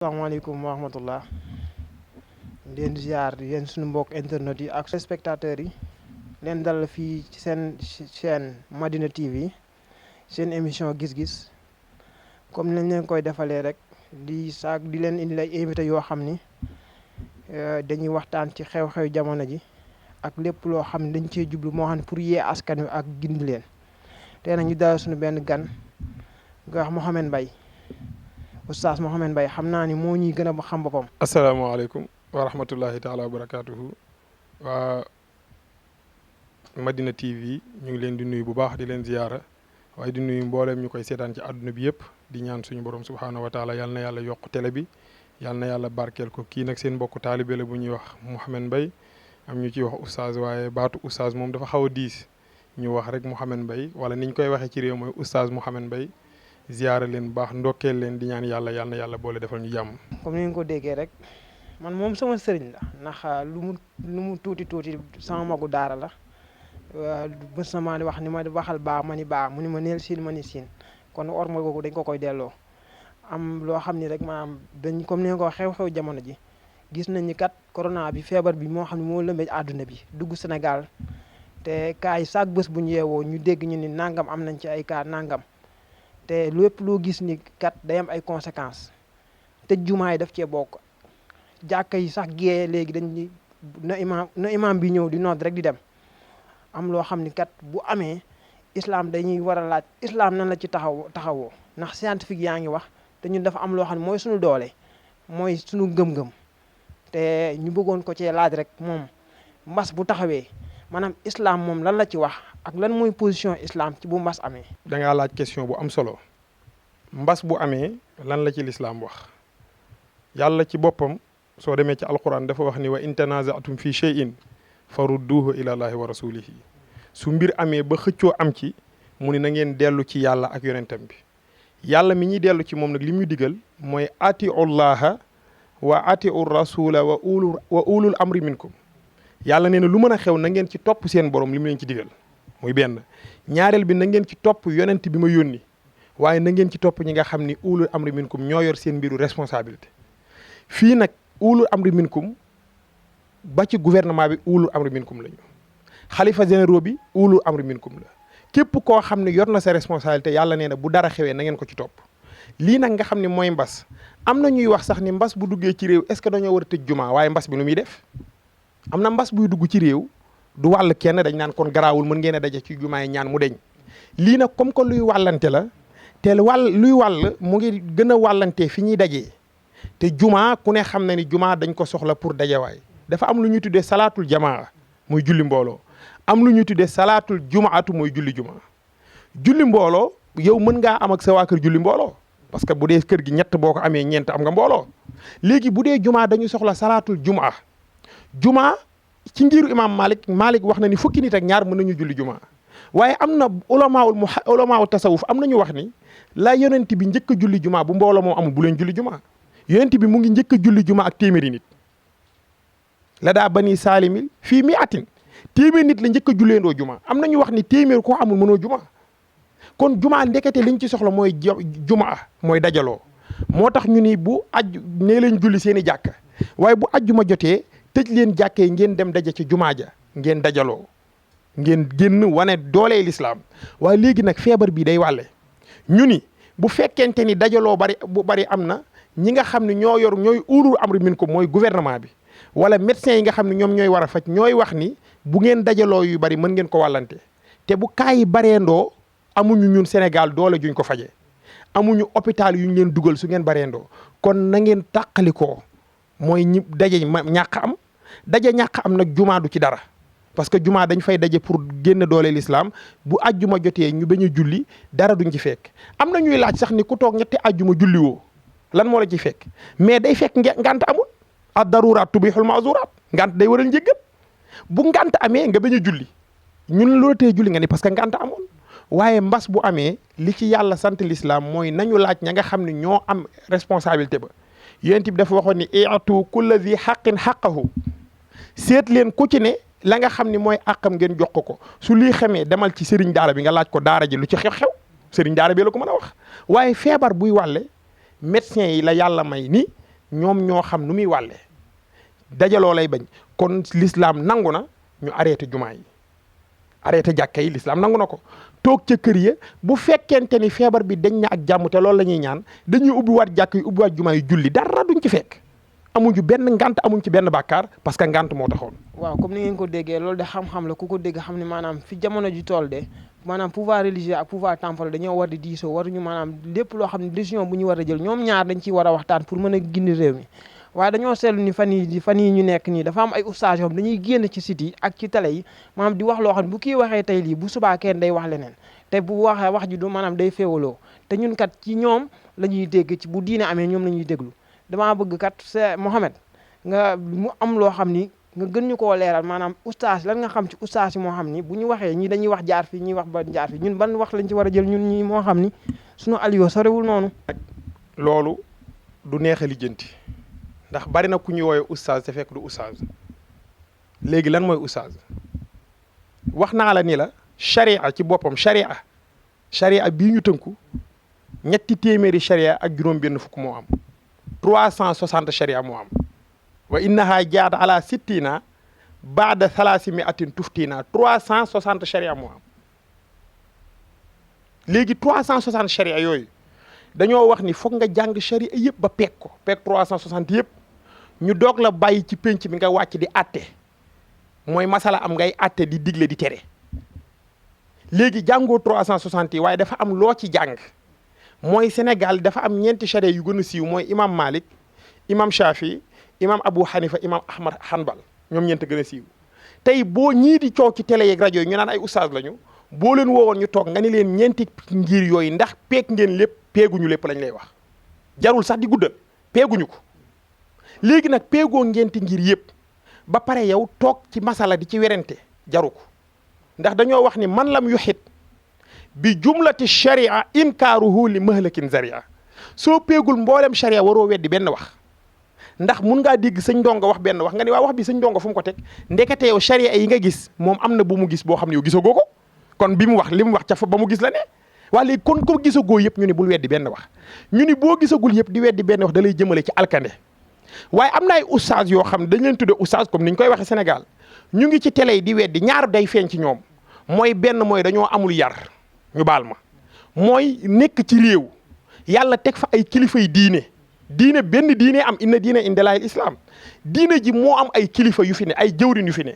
asalaamaaleykum wa rahmatullah leen ziar yéen suñu mbokk internet yi ak spectateurs yi leen dalal fii ci seen chaîne Madina TV seen émission gis-gis comme nañ leen koy defalee rek di leen indi lay invité yoo xam ni dañuy waxtaan ci xew-xew jamono ji ak lépp loo xam ne dañ cee jublu moo xam ne pour yee askan wi ak gindi leen tey nag ñu dalal suñu benn gan nga wax Mouhamed Mbaye Oustaz Mouhamed Mbaye xam naa ni moo ñuy gën a xam boppam. asalaamaaleykum wa rahmatullahi taala wa barakaatuhu waa Madina TV ñu ngi leen di nuyu bu baax di leen ziyaara waaye di nuyu mbooleem ñu koy seetaan ci àdduna bi yëpp di ñaan suñu borom subhaanahu wa taala yal na yàlla yokk télé bi yal na yàlla barkeel ko kii nag seen mbokku taalibe la bu ñuy wax Mouhamed Mbaye am ñu ciy wax Oustaz waaye baatu Oustaz moom dafa xaw a diis ñu wax rek Mouhamed Mbaye wala niñ koy waxee ci réew mooy Oustaz Mouhamed Mbaye ziyaara leen bu baax ndokkeel leen di ñaan yàlla yal na yàlla boole defal ñu jàmm. comme ni nga ko déggee rek man moom sama sëriñ la ndax lu mu tuuti sama magu daara la bés na maa di wax ni ma waxal baa ma ni baa mu ni ma neel siin ma ni siin kon orma googu dañ ko koy delloo am loo xam ni rek maanaam dañ comme ni nga ko xew-xew jamono ji gis nañ ni kat corona bi feebar bi moo xam ne moo lëmbee àdduna bi dugg Sénégal te cas yi chaque bés bu ñu yeewoo ñu dégg ñu ni nangam am nañ ci ay cas nangam te lépp loo gis ni kat day am ay conséquences tëj jumaa yi daf cee bokk jàkka yi sax gée léegi dañ na imaam bi ñëw di nodd rek di dem am loo xam ni kat bu amee islam dañuy war a laaj islam nan la ci taxawoo ndax scientifique yaa ngi wax te ñun dafa am loo xam ne mooy suñu doole mooy suñu gëm-gëm te ñu bëggoon ko cee laaj rek moom mbas bu taxawee maanaam islam moom lan la ci wax ak lan mooy position islam ci bu mbas amee. da ngaa laaj question bu am solo mbas bu amee lan la ci lislaam wax yàlla ci boppam soo demee ci alquran dafa wax ni wa in tanaza'tum fi shay'in farudduhu ila allahi wa rasulihi su mbir amee ba xëccoo am ci mu ni na ngeen dellu ci yàlla ak yonentam bi yàlla mi ñuy dellu ci moom nag li muy digal mooy atiu llaha wa atiu rasula wa ulul amri minkum yàlla nee na lu mën a xew na ngeen ci topp seen borom li mu leen ci digal muy benn ñaareel bi na ngeen ci topp yonent bi ma yónni waaye na ngeen ci topp ñi nga xam ni ulul amri minkum ñoo yor seen mbiru responsabilité fii nag ulul amri minkum ba ci gouvernement bi ulul amri minkum la ñu xalifa généraux bi ulul amri minkum la képp koo xam ne yor na sa responsabilité yàlla nee na bu dara xewee na ngeen ko ci topp lii nag nga xam ne mooy mbas am na ñuy wax sax ni mbas bu duggee ci réew est-ce que dañoo war a tëj jumaa waaye mbas bi nu muy def am na mbas buy dugg ci réew du wàll kenn dañ naan kon garaawul mën ngeen a daje ci jumaa yi ñaan mu deñ lii nag comme que luy wàllante la te luy wàll mu ngi gën a wàllante fi ñuy dajee te jumaa ku ne xam na ni jumaa dañ ko soxla pour dajewaay dafa am lu ñuy tuddee salaatul jamaa muy julli mbooloo am lu ñuy tuddee salaatul jumaatu mooy julli mbooloo yow mën ngaa am ak sa waa kër julli mbooloo parce que bu dee kër gi ñett boo ko amee ñeent am nga mbooloo léegi bu dee jumaa dañu soxla salaatul jumaa ci ngiru imam Malik wax na ni fukki nit ak ñaar mën nañu julli jumaa waaye am na ulamaawul tasawuf am nañu wax ni la yonent bi njëkk a julli jumaa bu mbooloo moom amul bu leen julli jumaa yonent bi mu ngi njëkk a julli jumaa ak téeméeri nit la daa bani saalimil fii mi atin téeméer nit la njëkk a julleendoo jumaa am nañu wax ni téeméer koo amul mënoo jumaa kon jumaa ndekete liñ ci soxla mooy jumaa mooy dajaloo moo tax ñu ni bu nee leen julli seen i jàkka waaye bu ajjuma jotee tëj leen jàkkee ngeen dem daje ci jumaa ja ngeen dajaloo ngeen génn wane doolee lislaam waaye léegi nag feebar bi day wàlle ñu ni bu fekkente ni dajaloo bu bari am na ñi nga xam ne ñooy ulul amri minkum mooy gouvernement bi wala médecins yi nga xam ne ñoom ñooy war a faj ñooy wax ni bu ngeen dajaloo yu bari mën ngeen ko wàllante te bu kaa yi bareendoo amuñu ñun Sénégal doole juñ ko faje amuñu hôpital yu ñu leen dugal su ngeen bareendoo kon na ngeen tàqalikoo mooy ñi daje ñàkk am nag jumaa du ci dara parce que jumaa dañ fay daje pour génn doole l'islam bu ajjuma jotee ñu bañ a julli dara duñ ci fekk am na ñuy laaj sax ni ku toog ñetti ajjuma julli woo lan moo la ci fekk mais day fekk ngant amul ad daruraat tubihul mazuraat ngant day waral njëggal bu ngant amee nga bañ a julli ñun loola tee julli nga ni parce que ngant amul waaye mbas bu amee li ci yàlla sant l'islam mooy nañu laaj ña nga xam ne ñoo am responsabilité ba yonent bi dafa waxoon ni i'tu kulla zi haqqin haqqahu seet leen ku ci ne la nga xam ni mooy àqam ngeen jox ko su lii xamee demal ci sëriñ daara bi nga laaj ko daara ji lu ci xew-xew sëriñ daara bi la ko mën a wax waaye feebar buy wàlle médecins yi la yàlla may ni ñoom ñoo xam nu muy wàlle dajaloo lay bañ kon l'islam nangu na ñu arrêté jumaa yi arrêté jàkka yi l'islam nangu na ko toog ca kër ya bu fekkente ni feebar bi dañ na ak jàmm te loolu la ñuy ñaan dañuy ubbiwaat jàkk yi ubbiwaat jumaa yi julli dara duñ ci fekk amuñu benn ngant amuñ ci benn bàkkaar parce que ngant moo taxoon. waaw comme ni ngeen ko déggee loolu de xam-xam la ku ko dégg xam ne maanaam fi jamono ji tool de maanaam pouvoir religieux ak pouvoir temporel dañoo war di diisoo waruñu maanaam lépp loo xam ne décision bu ñu war a jël ñoom ñaar dañ ciy war a waxtaan pour mën a gindi réew mi waaye dañoo seetlu ni fan yi ñu nekk nii dafa am ay ustaas yoo xam dañuy génn ci site yi ak ci télé yi maanaam di wax loo xam ne bu kii waxee tey lii bu subaa kenn day wax leneen te bu waxee wax ji du maanaam day féewaloo te ñun kat ci ñoom la ñuy dégg ci bu diine amee ñoom la ñuy déglu damaa bëgg kat c'est Mohamed nga mu am loo xam ni nga gën ñu koo leeral maanaam ustaas lan nga xam ci ustaas yi moo xam ni bu ñu waxee ñii dañuy wax jaar fii ñuy wax ba jaar fii ñun ban wax lañ ci war a jël ñun ñii moo xam ni suñu alio sorewul noonu. loolu du neex a lijjanti ndax bari na ku ñuy woowee ustaas te fekk du ustaas léegi lan mooy ustaas wax naa la ni la sharia ci boppam sharia bii ñu tënku ñetti téeméeri sharia ak juróom-benn fukk moo am 360 sharia moo am. wa innaha jaat ala sittina baada thalaasi atin tuftina 360 sharia moo am léegi 360 sharia yooyu dañoo wax ni foog nga jàng sharia yëpp ba peeg ko peeg 360 yëpp ñu doog la bàyyi ci pénc mi nga wàcc di atte mooy masala am ngay atte di digle di tere léegi jàngoo 360 yi waaye dafa am loo ci jàng mooy Sénégal dafa am ñeenti sharia yu gën a siiw mooy imam Malik imam Shafi imam Abu Hanifa imam Ahmad Hanbal ñoom ñeent gën a siiw tey boo ñii di coow ci télé yeeg rajo yi ñu naan ay oustaz lañu boo leen woowoon ñu toog nga ni leen ñeenti ngir yooyu ndax peeg ngeen lépp peeguñu lépp lañ lay wax jarul sax di guddal peeguñu ko léegi nag peegoo ngenti ngir yëpp ba pare yow toog ci masala di ci werante jaru ko ndax dañoo wax ni man lam yuxit bi jumlati sharia inkaaruhu li mahlakin zaria soo peegul mboolem sharia waroo weddi benn wax ndax mun ngaa dégg sëñ ndongo wax benn wax nga ni waa wax bi sëñ ndongo fu mu ko teg ndekete yow sharia yi nga gis moom am na bu mu gis boo xam ne yow gisagoo ko kon bi mu wax li mu wax ca fa ba mu gis la ne waa léegi kon ko gisagoo yëpp ñu ni bul weddi benn wax ñu ni boo gisagul yëpp di weddi benn wax da lay jëmale ci alkande waaye am na ay oustaz yoo xam ne dañ leen tudde oustaz comme ni ñu koy waxee Sénégal ñu ngi ci télé yi di weddi ñaar day feeñ ci ñoom mooy benn mooy dañoo amul yar ñu baal ma mooy nekk ci réew yàlla teg fa ay kilifay diine benn diine am inna diine indalaahil islam diine ji moo am ay kilifa yu fi ne ay jëwrin yu fi ne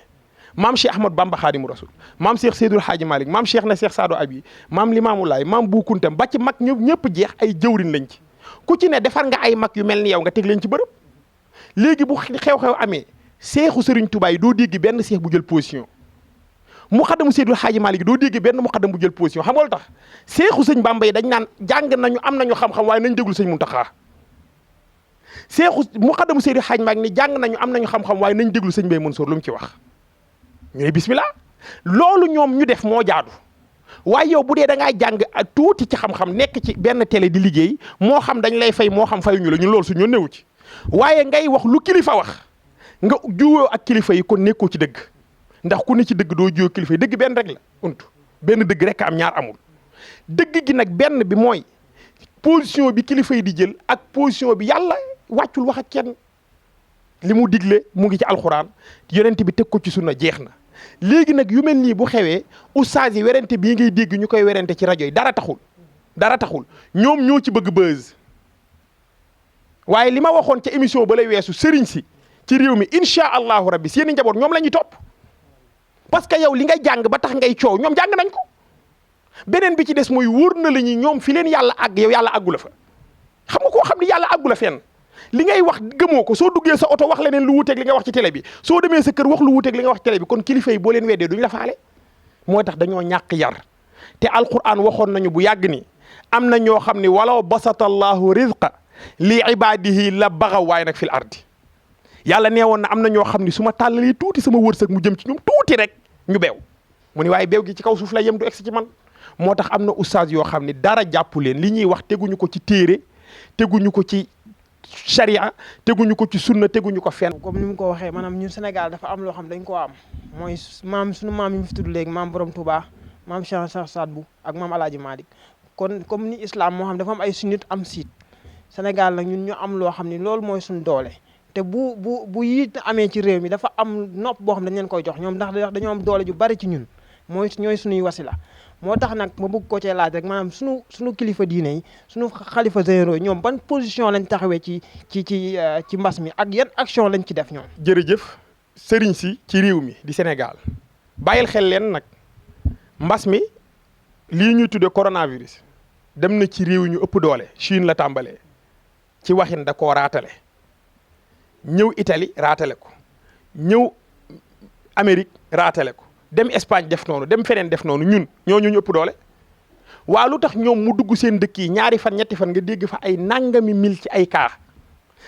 maam Cheikh Ahmad Bamba Xaadimu Rasul maam Cheikh Seydul Haaji Malick maam Cheikh na Cheikh Saadu Abi maam Limaamu Laay maam Bu Kuntam ba ci mag ñëpp jeex ay jëwrin lañ ci ku ci ne defar nga ay mag yu mel ni yow nga teg leen ci bërëb léegi bu xew-xew amee seexu Sëriñ Tuubaa yi doo dégg benn seex bu jël position muqaddamu Seydul Haaji Malick doo dégg benn muqaddam bu jël position xam nga lu tax seexu sëñ Bamba yi dañ naan jàng nañu am nañu xam-xam waaye nañ déglu sëñ Muntaxa seexu muqaddamu Seydul Haaji Malick ni jàng nañu am nañu xam-xam waaye nañ déglu sëñ Mbay Mansour lu mu ci wax ñu ne bismillah loolu ñoom ñu def moo jaadu waaye yow bu dee da ngaa jàng tuuti ci xam-xam nekk ci benn télé di liggéey moo xam dañ lay fay moo xam fayuñu la ñun loolu su ñu newu ci waaye ngay wax lu kilifa wax nga juwoo ak kilifa yi kon nekkoo ci dëgg ndax ku ne ci dëgg doo juwoo kilifa yi dëgg benn rek la untu benn dëgg rek am ñaar amul dëgg gi nag benn bi mooy position bi kilifa yi di jël ak position bi yàlla wàccul wax ak kenn li mu digle mu ngi ci alxuraan yonent bi teg ko ci sunna jeex na léegi nag yu mel nii bu xewee oustaz yi werante bii ngay dégg ñu koy werante ci rajo yi dara taxul ñoom ñoo ci bëgg buzz waaye li ma waxoon ca émission ba lay weesu sëriñ si ci réew mi incha allahu rabbi seen i njaboot ñoom la ñuy topp parce que yow li ngay jàng ba tax ngay coow ñoom jàng nañ ko beneen bi ci des mooy wóor na la ñi ñoom fi leen yàlla àgg yow yàlla àggu la fa xam nga koo xam ni yàlla àggu la fenn li ngay wax gëmoo ko soo duggee sa oto wax leneen lu wuuteeg li nga wax ci télé bi soo demee sa kër wax lu wuuteeg li nga wax ci télé bi kon kilifa yi boo leen weddee duñ la faale moo tax dañoo ñàkk yar te alquran waxoon nañu bu yàgg ni am na ñoo xam ne walaw basata allahu rizqa li ibadihi la baxaw waaye nag fil ardi yàlla nee woon na am na ñoo xam ne su ma tàllalee tuuti sama wërsëg mu jëm ci ñoom tuuti rek ñu beew mu ni waaye beew gi ci kaw suuf la yem du egsi ci man moo tax am na oustaz yoo xam ne dara jàpp leen li ñuy wax teguñu ko ci téere teguñu ko ci sharia teguñu ko ci sunna teguñu ko fenn. comme ni mu ko waxee maanaam ñun Sénégal dafa am loo xam dañ koo am mooy suñu maam yi mu fi tudd léegi maam Borom Touba maam Cheikh Saad Bou ak maam El Hadj Malick kon comme ni islam moo xam dafa am ay sunnit am siit Sénégal nag ñun ñu am loo xam ni loolu mooy suñu doole te bu yiit amee ci réew mi dafa am nopp boo xam ne dañ leen koy jox ñoom ndax dañoo am doole ju bari ci ñun ñooy suñuy wasila moo tax nag ma bëgg ko cee laaj rek maanaam suñu kilifa diine yi suñu xalifa généraux yi ñoom ban position lañ taxawee ci mbas mi ak yan action lañ ci def ñoom. jërëjëf sëriñ si ci réew mi di Sénégal bàyyil xel leen nag mbas mi lii ñuy tuddee coronavirus dem na ci réew ñu ëpp doole Chine la tàmbalee ci waxin da koo raatale ñëw Italie raatale ko ñëw Amérique raatale ko dem Espagne def noonu dem feneen def noonu ñun ñooñu ñu ëpp doole waa lu tax ñoom mu dugg seen dëkk yi ñaari fan ñetti fan nga dégg fa ay nangami mil ci ay cas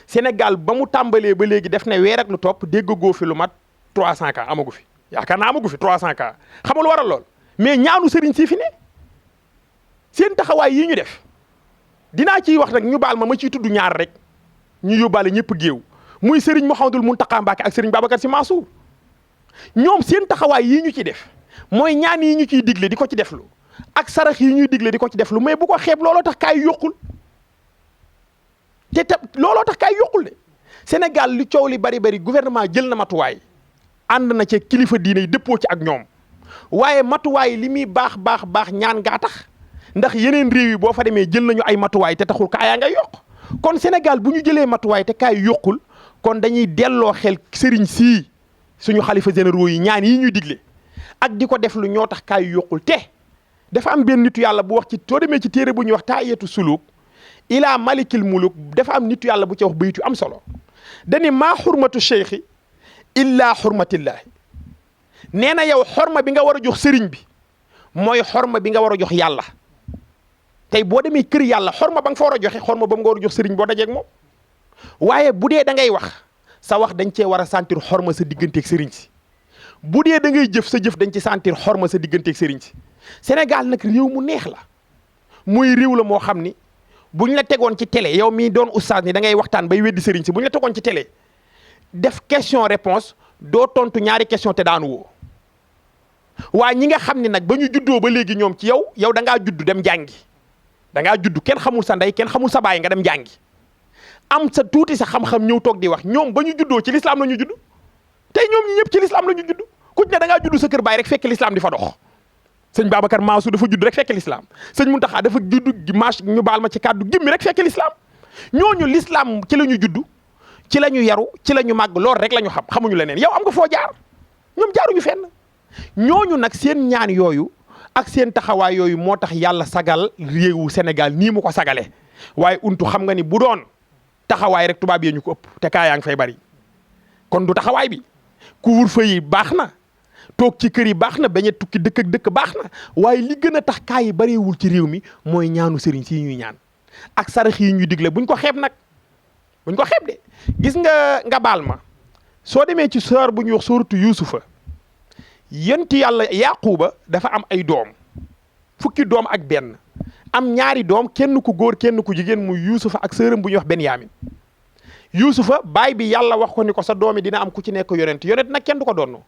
Sénégal ba mu tàmbalee ba léegi def na weer ak lu topp déggagoo fi lu mat 300 cas amagu fi yaakaar naa amagu fi 300 cas xam nga lu waral lool mais ñaanu sëriñ si fi ne seen taxawaay yi ñu def dinaa ciy wax nag ñu baal ma ciy tudd ñaar rek ñu yóbbaale ñëpp géew muy sëriñ Mouhamadul Mountakha Mbacké ak sëriñ Babacar Sy Mansour ñoom seen taxawaay yii ñu ci def mooy ñaan yi ñu ciy digle di ko ci deflu ak sarax yi ñuy digle di ko ci deflu mais bu ko xeeb looloo tax kaay yokkul looloo tax kaay yokkul de Sénégal li coow li bari bari gouvernement jël na matuwaay ànd na ci kilifa diine yi dëppoo ci ak ñoom waaye matuwaay li muy baax ñaan ngaa tax ndax yeneen réew yi boo fa demee jël nañu ay matuwaay te taxul kaayaa nga yokk kon Sénégal bu ñu jëlee matuwaay te kaay yokkul kon dañuy delloo xel sëriñ sii suñu xalifa généraux yi ñaan yi ñuy digle ak di ko def lu ñoo tax kaay yokkul te dafa am benn nitu yàlla bu wax ci soo demee ci téere bu ñuy wax taayatu suluk ila malikil muluk dafa am nitu yàlla bu ci wax baytu am solo dani maa xurmatu cheikhi illa xurmatillahi nee na yow xorma bi nga war a jox sëriñ bi mooy xorma bi nga war a jox yàlla tey boo demee kër yàlla xorma ba nga fa war a joxe xorma ba nga war a jox sëriñ boo dajeeg moom waaye bu dee da ngay wax sa wax dañ cee war a sentir xorma sa digganteeg sëriñ si bu dee da ngay jëf sa jëf dañ ci sentir xorma sa digganteeg sëriñ si Sénégal nag réew mu neex la muy réew la moo xam ni buñ la tegoon ci télé yow mii doon oustaz ni da ngay waxtaan bay weddi sëriñ si buñ la tegoon ci télé def question réponse doo tontu ñaari question te daanu woo waaye ñi nga xam ne nag ba ñu juddoo ba léegi ñoom ci yow da ngaa judd dem jàngi da ngaa judd kenn xamul sa ndey kenn xamul sa baay nga dem jàngi am sa tuuti sa xam-xam ñëw toog di wax ñoom ba ñu juddoo ci lislaam la ñu judd tey ñoom ñi ñëpp ci lislaam la ñu judd ku ne da ngaa judd sa kër baay rek fekk lislaam di fa dox sëñ Babacar Mansour dafa judd rek fekk lislaam sëñ Mountakha dafa judd marche ñu baal ma ci kàddu gimmi rek fekk lislaam ñooñu lislaam ci la ñu judd ci la ñu yaru ci la ñu màgg loolu rek la ñu xam xamuñu leneen yow am nga foo jaar ñoom jaaruñu fenn ñooñu nag seen ñaan yooyu ak seen taxawaay yooyu moo tax yàlla sagal réewu Sénégal nii mu ko sagale waaye untu xam nga ni bu doon taxawaay rek tubaab yee ñu ko ëpp te kaa yaa ngi fay bari kon du taxawaay bi couvre-feu yi baax na toog ci kër yi baax na bañ a tukki dëkk ak dëkk baax na waaye li gën a tax kaa yi bariwul ci réew mi mooy ñaanu sëriñ si ñuy ñaan ak sarax yi ñuy digle buñ ko xeeb nag buñ ko xeeb de gis nga baal ma soo demee ci soor bu ñuy wax sooratu Yuusufa yonti yàlla Yaquba dafa am ay doom fukki doom ak benn am ñaari doom kenn ku góor kenn ku jigéen muy Yuusufa ak sëram bu ñuy wax Benyamin Yuusufa baay bi yàlla wax ko ni ko sa doom yi dina am ku ci nekk yonent nag kenn du ko doon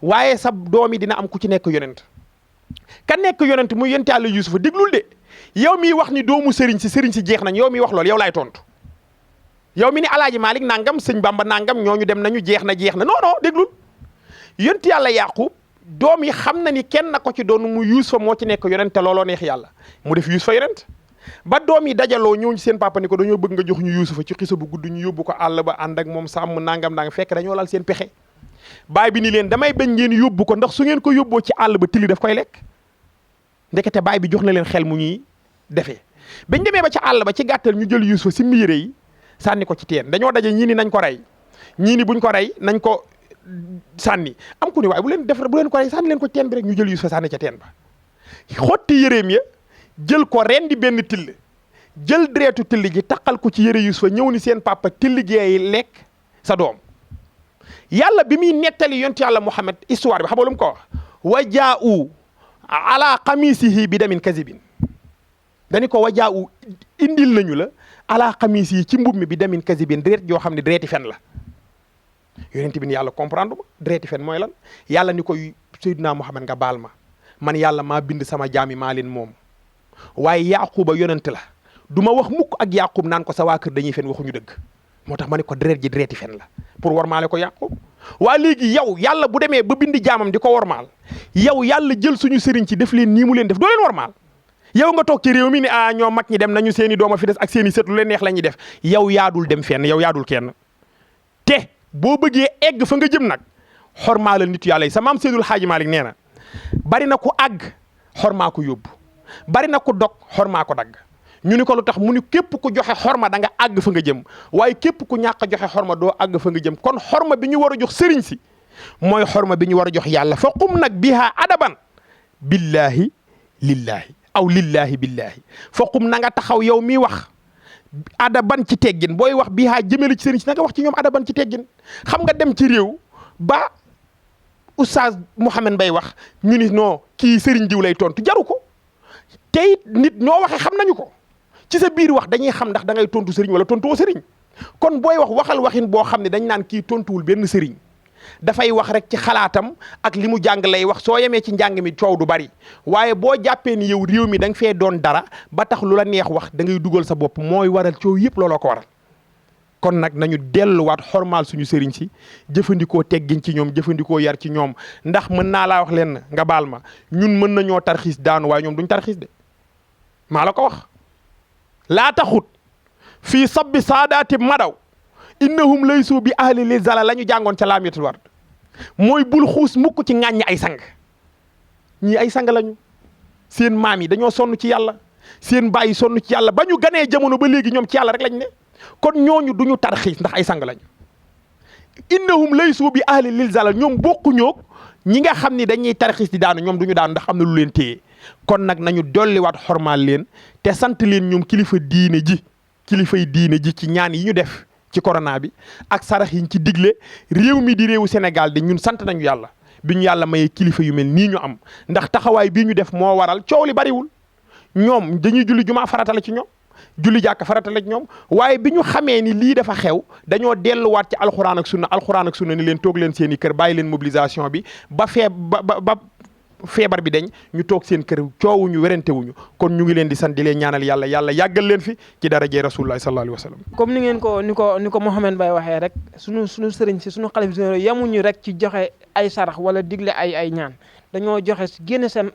waaye sa doom yi dina am ku ci nekk yonent ka nekk yonent muy yonent yàlla Yuusufa déglul de yow miy wax ni doomu sëriñ si jeex nañ yow miy wax loolu yow laay tontu yow mi ni Alaaji Malik nangam sëñ Bamba nangam ñooñu dem nañu jeex na non non déglul yonent yàlla Yaqub doom yi xam na ni kenn na ko ci doon mu Yuusufa moo ci nekk yonent te looloo neex yàlla mu def Yuusufa yonent ba doom yi dajaloo ñëw ci seen papa ni ko dañoo bëgg nga jox ñu Yuusufa ci xisa bu gudd ñu yóbbu ko àll ba ànd ak moom sàmm nangam fekk dañoo lal seen pexe baay bi ni leen damay bañ ngeen yóbbu ko ndax su ngeen ko yóbboo ci àll ba tili daf koy lekk ndekete baay bi jox na leen xel mu ñuy defee bañ demee ba ca àll ba ci gàttal ñu jël Yuusufa si yére yi sànni ko ci teen dañoo daje ñii ni nañ ko rey ñii ni buñ ko rey nañ ko sànni am ku ni waaye bu leen ko rey sànni leen ko teen bi rek ñu jël Yuusufa sànni ca teen ba xotti yëreem ya jël ko rendi benn till jël deretu till ji taqal ko ci yëre Yuusufa ñëw ni seen papa till gi lekk sa doom yàlla bi muy nettali yonent yàlla Muhammad histoire bi xam nga lu mu ko wax wajaa'u ala qamisihi bi damin kazibin dañu ko wajaa'u indil nañu la ala qamisihi ci mbub mi bi damin kazibin deret joo xam ne dereti fen la yonent bi ni yàlla comprendre ma dereti fen mooy lan yàlla ni ko Seydina Muhammad nga baal ma man yàlla maa bind sama jaami maa leen moom waaye Yaquba yonent la du ma wax mukk ak Yaqub naan ko sa waa kër dañuy fen waxuñu dëgg moo tax ma ne ko deret ji dereti fen la pour warmaale ko Yaqub. waa léegi yow yàlla bu demee ba bindi jaamam di ko warmaal yow yàlla jël suñu sëriñ ci def leen nii mu leen def doo leen warmaal yow nga toog ci réew mi ni ñoo mag ñi dem nañu seeni dooma fi des ak seeni sët lu leen neex la ñuy def yow yaadul dem fenn yow yaadul kenn te boo bëggee egg fa nga jëm nag xormaalal nitu yàlla yi sa maam Seydul Xaaji Maalik nee na bari na ku àgg xormaa ko yóbbu bari na ku dog xormaa ko dagg ñu ni ko lu tax mu ni képp ku joxe xorma da nga àgg fa nga jëm waaye képp ku ñàkk a joxe xorma doo àgg fa nga jëm kon xorma bi ñu war a jox sëriñ si mooy xorma bi ñu war a jox yàlla fa qum nag biha adaban billahi lillahi aw lillahi billahi fa qum na nga taxaw yow miy wax adaban ci teggin booy wax biha jëmale ci sëriñ si na nga wax ci ñoom adaban ci teggin xam nga dem ci réew ba oustaz Mouhamed Mbaye wax ñu ni non kii sëriñ diw lay tontu jaru ko tey nit ñoo waxee xam nañu ko ci sa biir wax dañuy xam ndax da ngay tontu sëriñ wala tontuwoo sëriñ kon booy wax waxal waxin boo xam ne dañ naan kii tontuwul benn sëriñ dafay wax rek ci xalaatam ak li mu jàng lay wax soo yemee ci njàng mi coow du bari waaye boo jàppee ni yow réew mi da nga fee doon dara ba tax lu la neex wax da ngay dugal sa bopp mooy waral coow yëpp looloo ko waral kon nag nañu delluwaat xormaal suñu sëriñ si jëfandikoo teggin ci ñoom jëfandikoo yar ci ñoom ndax mën naa laa wax leen nga baal ma ñun mën nañoo tarxiis daanu waaye ñoom duñ tarxiis de maa la ko wax laa taxut fii sabbi saadaati madaw innahum laysu bi ahli li zala la ñu jàngoon ca laamiyatul ward mooy bul xuus mukk ci ŋàññi ay sang ñii ay sang lañu seen maam yi dañoo sonn ci yàlla seen baay yi sonn ci yàlla ba ñu ganee jamono ba léegi ñoom ci yàlla rek lañ ne kon ñooñu duñu tarxiis ndax ay sang lañu innahum laysu bi ahli lil zala ñoom bokkuñoog ñi nga xam ni dañuy tarxiis di daanu ñoom duñu daanu ndax am na lu leen téye kon nag nañu dolliwaat xormaal leen te sant leen ñoom kilifay diine ji ci ñaan yi ñu def ci corona bi ak sarax yiñ ci digle réew mi di réewu Sénégal de ñun sant nañu yàlla bi ñu yàlla mayee kilifa yu mel nii ñu am ndax taxawaay bii ñu def moo waral coow li bariwul ñoom dañuy julli jumaa farata la ci ñoom julli jàkk farata la ci ñoom waaye bi ñu xamee ni lii dafa xew dañoo delluwaat ci alxuraan ak sunna ni leen toog leen seen i kër bàyyi leen mobilisation bi ba feebar bi dañ ñu toog seen kër coowuñu werantewuñu kon ñu ngi leen di sant di leen ñaanal yàlla yàggal leen fi ci darajee rasulullah sallallahu alayhi wa sallam comme ni ngeen ko ni ko Mouhamed Mbaye waxee rek suñu sëriñ si suñu xalif généraux yamuñu rek ci joxe ay sarax wala digle ay ñaan dañoo joxe génne seen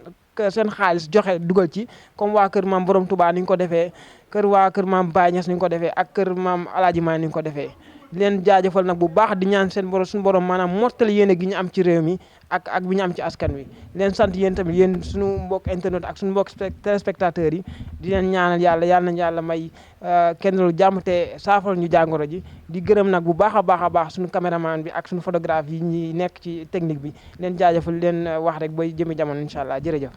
xaalis joxe dugal ci comme waa kër maam Borom Touba ni ñu ko defee waa kër maam Baye Niass ni ñu ko defee ak kër maam Alaaji Maay ni ñu ko defee leen jaajëfal nag bu baax di ñaan suñu borom maanaam mottali yéene gi ñu am ci réew mi ak bi ñu am ci askan wi leen sant yéen tamit yéen suñu mbokk internet ak suñu mbokk téléspectateurs yi di leen ñaanal yàlla nañ yàlla may kenn lu jàmm te saafal ñu jàngoro ji di gërëm nag bu baax a baax suñu caméraman bi ak suñu photographe yi ñi nekk ci technique bi leen jaajëfal leen wax rek bay jëmi jamono incha allah jërëjëf